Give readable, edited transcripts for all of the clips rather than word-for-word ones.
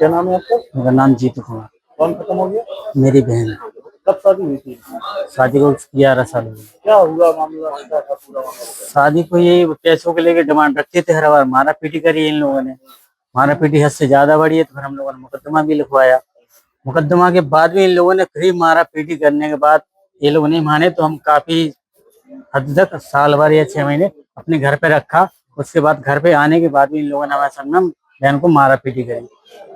क्या नाम है आपका? मेरा नाम जीतू कुमार। कौन खत्म हो गया? मेरी बहन। कब शादी हुई थी? शादी को 11 साल हुए। क्या हुआ मामला? क्या था पूरा मामला? शादी को ये पैसों के लेके डिमांड रखते थे, हर बार मारा पीटी करी इन लोगों ने। मारा पीटी हद से ज्यादा बढ़ी है, तो फिर हम लोगों ने मुकदमा भी लिखवाया। मुकदमा के बाद भी इन लोगों ने फिर मारा पीटी करने के बाद ये लोग नहीं माने, तो हम काफी हद तक साल भर या 6 महीने अपने घर पे रखा। उसके बाद घर पे आने के बाद भी इन लोगों ने हमारे संग में बहन को मारा पीटी करी,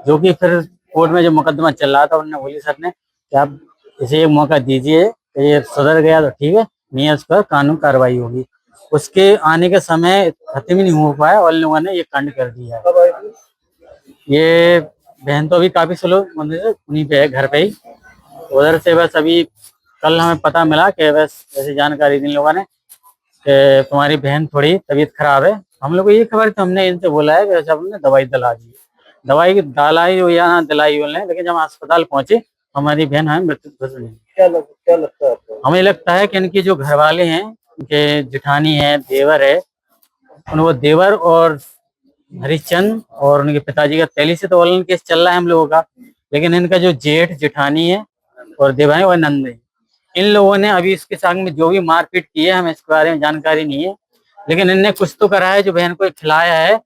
जो कि फिर कोर्ट में जो मुकदमा चल रहा था उन्होंने बोली सर ने कि आप इसे एक मौका दीजिए, कि ये सुधर गया तो ठीक है, नहीं है उस पर कानून कार्रवाई होगी। उसके आने के समय खत्म ही नहीं हो पाया और इन लोगों ने ये कांड कर दिया है। कब आई थी? ये बहन तो अभी काफी स्लो मतलब उन्हीं पे है, घर पे ही। उधर से बस अभी कल हमें पता मिला कि बस ऐसी जानकारी दी इन लोगों ने कि तुम्हारी बहन थोड़ी तबीयत खराब है। हम लोग को ये खबर, तो हमने इनसे बोला है कि जब हमने दवाई दिला दी, दवाई डालाई हो या ना दिलाई हो, लेकिन जब अस्पताल पहुंचे हमारी बहन हमें मृत्यु घोषित हुई। क्या लगता है आपको? हमें लगता है कि इनके जो घर वाले हैं, इनके जेठानी है, देवर है, वो देवर और हरिश्चंद और उनके पिताजी का पहले से तो ऑनलाइन केस चल रहा है हम लोगों का, लेकिन इनका जो जेठ जेठानी है और देवर है और नंद है, इन लोगों ने अभी इसके संग में जो भी मारपीट की है हमें इसके बारे में जानकारी नहीं है, लेकिन इनने कुछ तो करा है जो बहन को खिलाया है।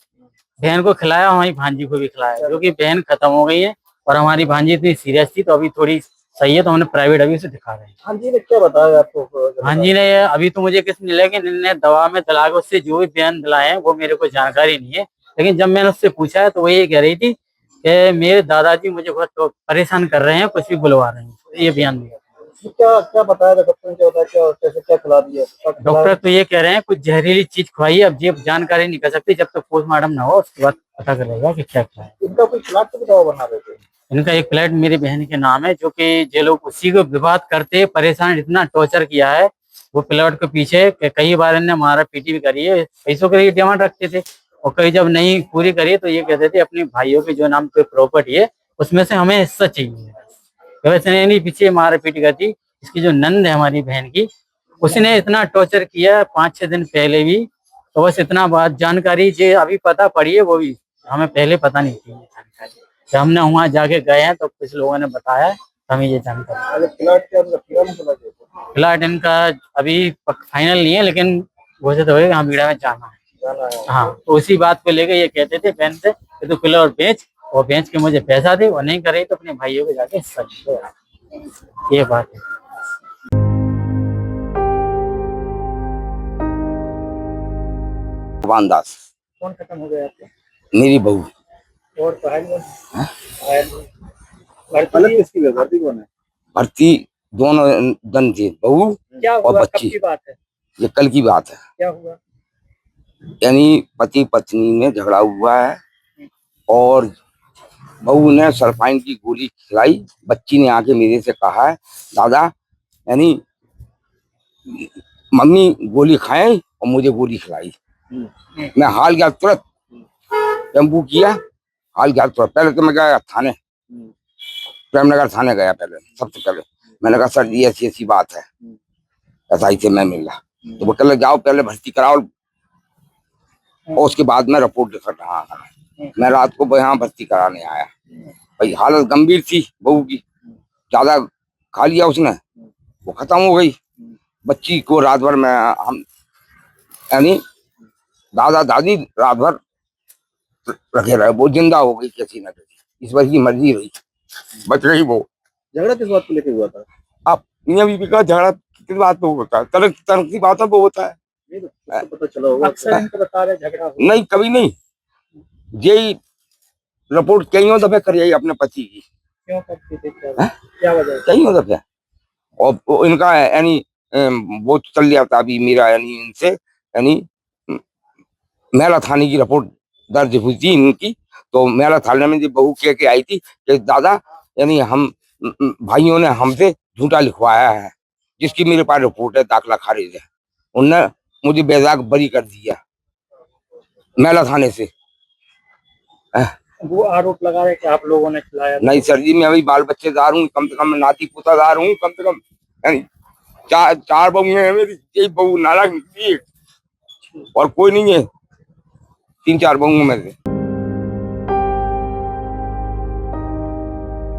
बहन को खिलाया, हमारी भांजी को भी खिलाया, जो कि बहन खत्म हो गई है और हमारी भांजी इतनी सीरियस थी तो अभी थोड़ी सही है, तो हमने प्राइवेट अभी उसे दिखा रहे हैं। हाँ जी ने क्या बताया आपको? हाँ जी ने अभी तो मुझे किस मिला कि इन्होंने दवा में दिला के उससे जो भी बयान दिलाए हैं वो मेरे को जानकारी नहीं है, लेकिन जब मैंने उससे पूछा है तो वो ये कह रही थी कि मेरे दादाजी मुझे बहुत परेशान कर रहे हैं, कुछ भी बुलवा रहे हैं, तो ये बयान दिया। क्या क्या बताया था डॉक्टर ने? क्या बताया, क्या कैसे क्या खिला दिया? डॉक्टर तो ये कह रहे हैं कुछ जहरीली चीज खवाई है, अब ये जानकारी नहीं कर सकती, जब तक पोस्टमार्टम ना हो उसके बाद पता चलेगा कि क्या क्या है। इनका कोई प्लाट तो दवा बना रहे थे? इनका एक फ्लैट मेरी बहन के नाम है, जो कि जो लोग उसी को विवाद करते परेशान इतना टॉर्चर किया है, वो प्लॉट के पीछे कई बार इन्हें मारा पीटी भी करी है, पैसों के लिए डिमांड रखते थे और कई जब नहीं पूरी करी तो ये कहते थे अपने भाइयों के जो नाम पे प्रॉपर्टी है उसमें से हमें हिस्सा चाहिए। वैसे नहीं पीछे मारा पीटी करती। इसकी जो नंद है हमारी बहन की, उसने इतना टॉर्चर किया 5-6 दिन पहले भी, तो बस इतना बात जानकारी जो अभी पता पड़ी है वो भी हमें पहले पता नहीं थी जानकारी। जब हमने वहाँ जाके गए हैं तो कुछ लोगों ने बताया तो हमें ये जानकारी। फ्लैट इनका अभी फाइनल नहीं है, लेकिन घोषित होगा हाँ बीड़ा में जाना है। हाँ, तो उसी बात को लेकर ये कहते थे बहन से कि तू प्लॉट बेच, और बेच के मुझे पैसा दे, और नहीं करे तो अपने भाइयों को जाके हिस्सा दे। ये बात है। भगवान दास। कौन खत्म हो गया आपको? मेरी बहू। और पढ़ाई में भर्ती किसकी है? भर्ती कौन है? भर्ती दोनों दन थे, बहू क्या और हुआ? बच्ची। कब की बात है? ये कल की बात है। क्या हुआ? यानी पति पत्नी में झगड़ा हुआ है और बहू ने सरफाइन की गोली खिलाई। बच्ची ने आके मेरे से कहा है दादा, यानी मम्मी गोली खाए और मुझे गोली खिलाई। मैं हाल गया तुरंत, टेम्पू किया, हाल गया तुरंत। पहले तो मैं गया थाने, प्रेमनगर थाने गया पहले, सबसे पहले मैंने कहा सर ये ऐसी ऐसी बात है, ऐसा ही मैं मिल रहा। तो वो कल जाओ पहले भर्ती कराओ और उसके बाद मैं रिपोर्ट लिख रहा। मैं रात को यहाँ भर्ती कराने आया। भाई हालत गंभीर थी बहू की, ज्यादा खा लिया उसने, वो खत्म हो गई। बच्ची को रात भर में हम यानी दादा दादी रात भर रखे रहे, वो जिंदा हो गई कैसी न कैसी, इस बार की मर्जी रही, बच गई वो। झगड़ा किस बात को लेके हुआ था? अब ये भी कहा झगड़ा किस बात पे होता है, तरह की बातों पे होता है। नहीं तो पता चला होगा। अक्सर इनको बता रहे झगड़ा हुआ। नहीं कभी नहीं, यही रिपोर्ट कई दफे करिए अपने पति की। क्यों करती थी? क्या वजह? कई दफे और इनका यानी वो चल लिया था अभी मेरा, यानी इनसे यानी मेला थाने की रिपोर्ट दर्ज हुई थी इनकी। तो मेला थाने में जो बहू कह के आई थी कि दादा यानी हम भाइयों ने हमसे झूठा लिखवाया है, जिसकी मेरे पास रिपोर्ट है, दाखिला खारिज है। उनने मुझे बेजाक बरी कर दिया मेला थाने से। वो आरोप लगा रहे कि आप लोगों ने खिलाया। नहीं सर जी, मैं अभी बाल बच्चेदार हूँ, कम से कम मैं नाती पोतादार हूँ, कम से कम यानी चार बहू है मेरी, यही बहू नाराज निकली और कोई नहीं है 3-4 बहू में से।